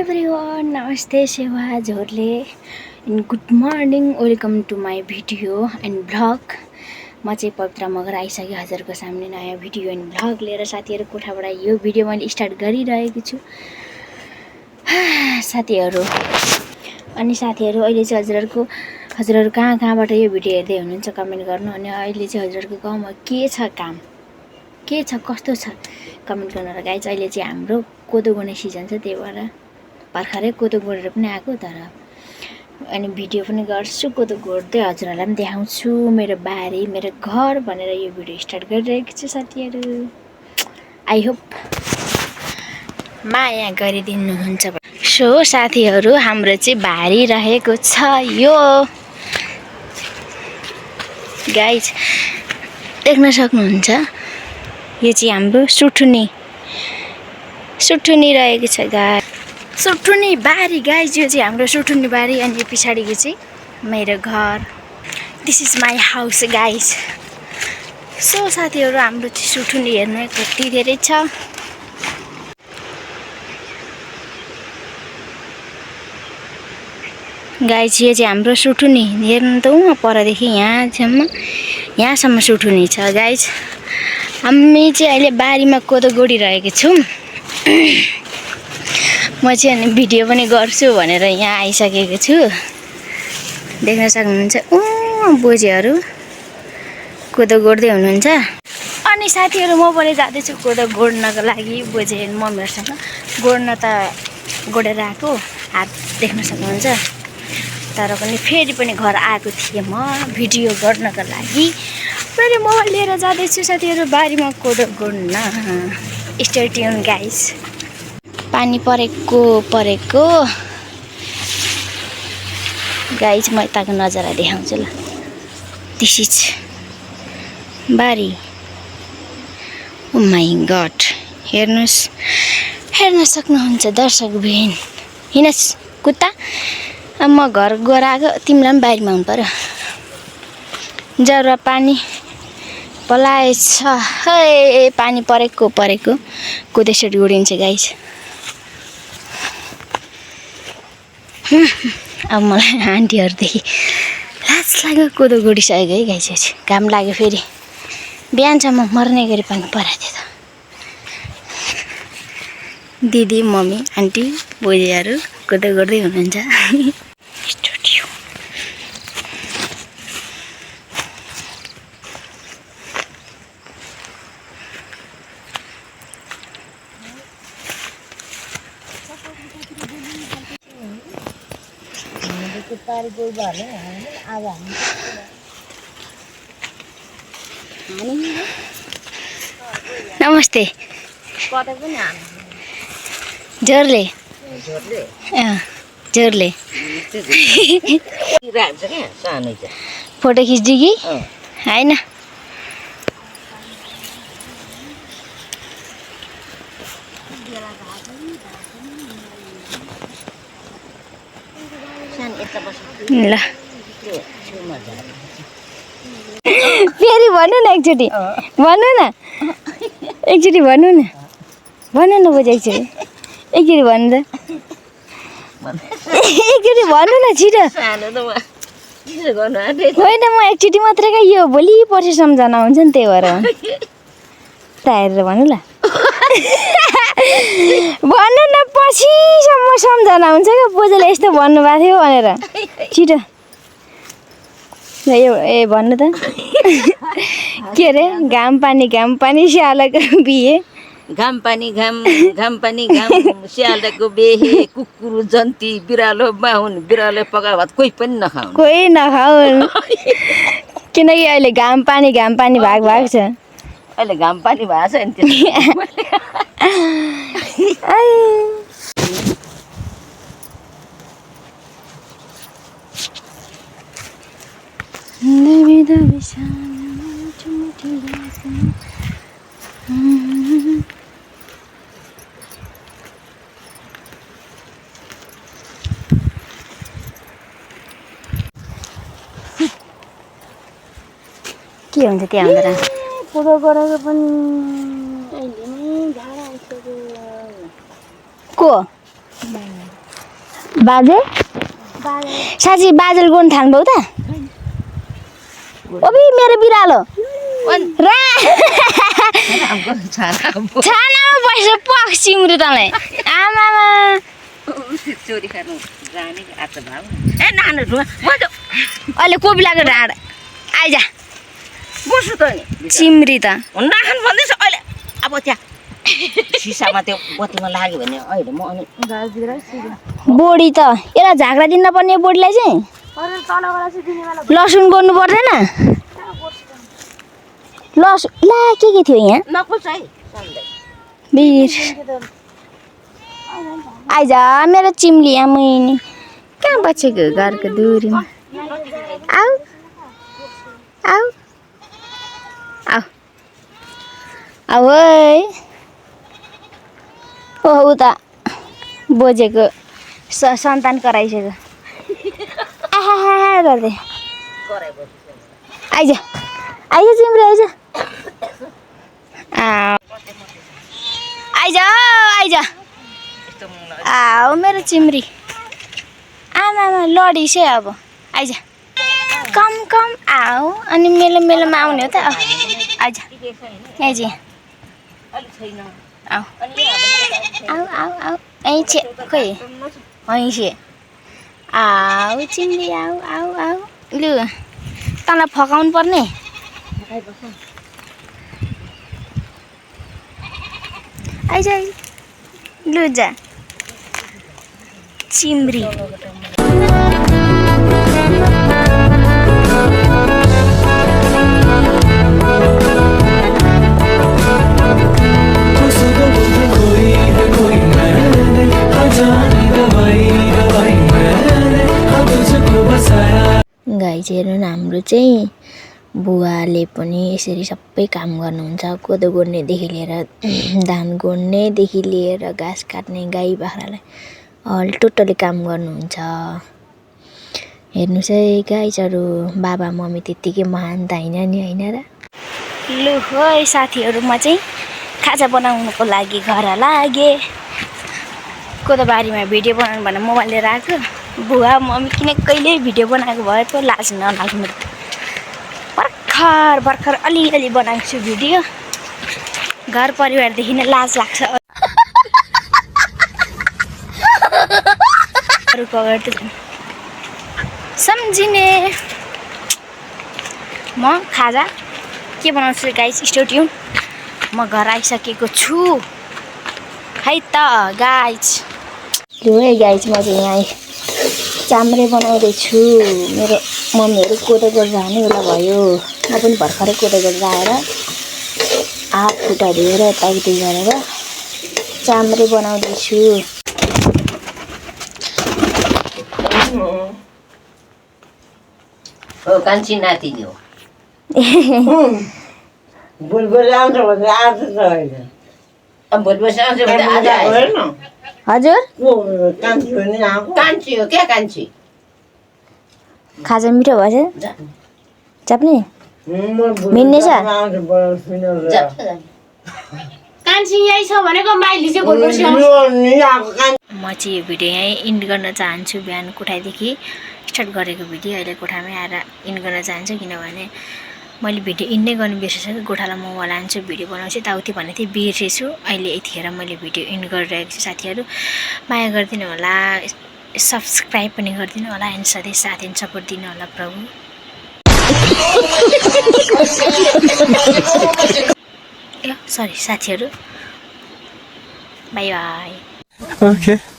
everyone, namaste, Shiva Jorle and good morning. Welcome to my video and vlog. म चाहिँ पवित्र मगर आइसकेँ हजुरको सामने नयाँ भिडियो एन्ड भ्लग लिएर साथीहरु कोठाबाट यो भिडियो मैले स्टार्ट गरिरहेको छु। साथीहरु अनि साथीहरु अहिले चाहिँ हजुरहरु कहाँबाट यो भिडियो हेर्दै हुनुहुन्छ कमेन्ट गर्नु। अनि अहिले चाहिँ हजुरहरुको गाउँमा के छ काम, के छ कस्तो छ कमेन्ट गर्नु र गाइस। अहिले चाहिँ हाम्रो कोदो गोड्ने सिजन छ, त्यही भएर भर्खरै कोदो गोडेर पनि आएको। तर अनि भिडियो पनि गर्छु, कोदो गोड्दै हजुरहरुलाई पनि देखाउँछु मेरो बारी मेरो घर भनेर यो भिडियो स्टार्ट गरिरहेको छु साथीहरु। आई होप माया गरिदिनुहुन्छ। सो साथीहरु हाम्रो चाहिँ बारी रहेको छ यो गाइस, देख्न सक्नुहुन्छ। यो चाहिँ हाम्रो सुटुनी रहेको छ गाइस, सुटुनी बारी गाइस। यो चाहिँ हाम्रो सुटुनी बारी अनि पछाडीको चाहिँ मेरो घर। This is my house guys. So साथीहरु हाम्रो चाहिँ सुटुनी हेर्नु कति धेरै छ। गाइस यो चाहिँ हाम्रो सुटुनी हेर्नु त उहाँ परदेखि यहाँसम्म सुटुनी छ गाइस। हामी चाहिँ अहिले बारीमा कोदो गोडिरहेको छौं। म चाहिँ अनि भिडियो पनि गर्छु भनेर यहाँ आइसकेको छु। देख्न सक्नुहुन्छ बोजेहरु कोदो गोड्दै हुनुहुन्छ। अनि साथीहरु म पनि जाँदैछु कोदो गोड्नको लागि बोजे अनि मम्मीहरुसँग। गोडेर आएको हात देख्न सक्नुहुन्छ। तर पनि फेरि पनि घर आएको थिएँ म भिडियो गर्नको लागि। फेरि मोबाइल लिएर जाँदैछु साथीहरु बारीमा कोदो गोड्न। Stay tune guys. पानी परेको गाइस, म यताको नजारा देखाउँछु ल। दिस इज बारी। ओ माय गॉड, हेर्न सक्नुहुन्छ दर्शक बहिन। हिँड्स कुत्ता, म घर गएर आएको, तिमीलाई पनि बारीमा आउनु पर्यो। जरा पानी पलाएछ है, पानी परेको कोदो यसरी गोडिन्छ गाइस। अब मलाई आन्टीहरुदेखि लाज लाग्यो कोदो गोडिसकेको है गाइस। घाम लाग्यो फेरि बिहानसम्म मर्ने गरी पानी पराइदियो त। दिदी मम्मी आन्टी बोजेहरु कोदो गोड्दै हुनुहुन्छ। नमस्ते। जोरले फोटो खिच्दी कि हैन? ल फेरि भन्नु न एकचोटि, भन्नु न एकचोटि, भन्नु न बोजे एकचोटि भन्नु त, एकचोटि भन्नु न छिटो। होइन म एकचोटि मात्रै का, यो भोलि पर्सि सम्झना हुन्छ नि, त्यही भएर हेरेर भन्नु ल। भन्नु न, पछिसम्म सम्झना हुन्छ क्या बोजूले यस्तो भन्नुभएको थियो भनेर। छिटो ए भन्नु त। के अरे घाम पानी स्यालको बिहे, घाम पानी स्यालको बेहे, कुकुर जन्ती बिरालो बाहुन, बिरालो पका भात कोही पनि नखाउन्। किनकि अहिले घाम पानी भाग छ। अहिले घाम पानी भएको छ नि के हुन्छ त्यहाँ हुँदैन। कोदो गरेको पनि अहिले नै झाडा आइसक्यो। को बाजे साँच्ची बाजेले गोड्न थाल्नुभयो त ओबी मेरो बिरालो रा छानामा बसेर पख सिम्री तँलाई आमामा चोरी खानु जाने आएको भाउ ए नानु अहिले कोपी लागेर ढाड आइजा बस्नु त नि चिम्री त नखानु भन्दैछ अहिले अब त्यहाँ सिसामा त्यो बत्तीमा लाग्यो भने अहिले म अनि बोडी त यसलाई झाग्रा दिन नपर्ने बोडीलाई चाहिँ लसुन गोड्नु पर्दैन लसुन ला के थियो यहाँ नकुल्छ है बिर आइज मेरो चिम्ली यहाँ मैनी कहाँ बसेको घरको दुरीमा आऊ आऊ आऊ आऊ है ओह उता बोजेको सन्तान कराइसक्यो आहा गर्दै आइज आइज चिम्री आइज आइज आइज आओ मेरो चिम्री आमामा लडिस है अब आइज कम कम आओ अनि मेलो मेलोमा आउने हो त आइज आइज आऊ आऊ आऊ आऊ ऐछे खोइ ऐछे आऊ चिम्री आऊ आऊ आऊ लु तँलाई फकाउनु पर्ने आइज लु जा चिम्री गाई चाहिँ हेर्नु न हाम्रो चाहिँ बुवाले पनि यसरी सबै काम गर्नुहुन्छ कोदो गोड्नेदेखि लिएर धान गोड्नेदेखि लिएर घाँस काट्ने गाई बाख्रालाई अल टोटली काम गर्नुहुन्छ हेर्नुहोस् है गाईचहरू बाबा मम्मी त्यत्तिकै महान त होइन नि होइन र लु है साथीहरू म चाहिँ खाजा बनाउनुको लागि घर लागेँ कोदोबारीमा भिडियो बनाउनु भनेर मोबाइल लिएर आएको बुवा मम्मी किन कहिले भिडियो बनाएको भए पो लाज नलाग्नु भर्खर भर्खर अलिअलि बनाएको छु भिडियो घर परिवारदेखि नै लाज लाग्छ अरूको अगाडि त सम्झिने म खाजा के बनाउँछु गाइस स्टे ट्युन म घर आइसकेको छु है त गाइस लु है गाइस म चाहिँ यहाँ चाम्रे बनाउँदैछु मेरो मम्मीहरू कोदो गरेर हाल्ने बेला भयो म पनि भर्खरै कोदो गरेर आएर हात खुट्टा धोएर यताउति गरेर चाम्रे बनाउँदैछु हो कान्छी नाति नि हो बुलबुल आउँछ भने आज त होइन अब भोलि आउँछ भने आज आएन हजुर कान्छी पनि आएको कान्छी हो क्या कान्छी खाजा मिठो भएछ चाप्ने मिल्ने छ कान्छी यही छ भनेको माइली चाहिँ बोल्नुपर्छ म चाहिँ यो भिडियो यहीँ इन्ड गर्न चाहन्छु बिहान कोठादेखि स्टार्ट गरेको भिडियो अहिले कोठामै आएर इन्ड गर्न चाहन्छु किनभने मैले भिडियो इन्ड नै गर्नु बिर्सेछु गोठालाई म लान्छु भिडियो बनाउँछु यताउति भनेको थिएँ बिर्सेछु अहिले यतिखेर मैले भिडियो इन्ड गरिरहेको छु साथीहरू माया गरिदिनु होला सब्सक्राइब पनि गरिदिनु होला एन्ड सधैँ साथ एन्ड सपोर्ट दिनु होला प्रभु सरी साथीहरू बाई बाई Okay.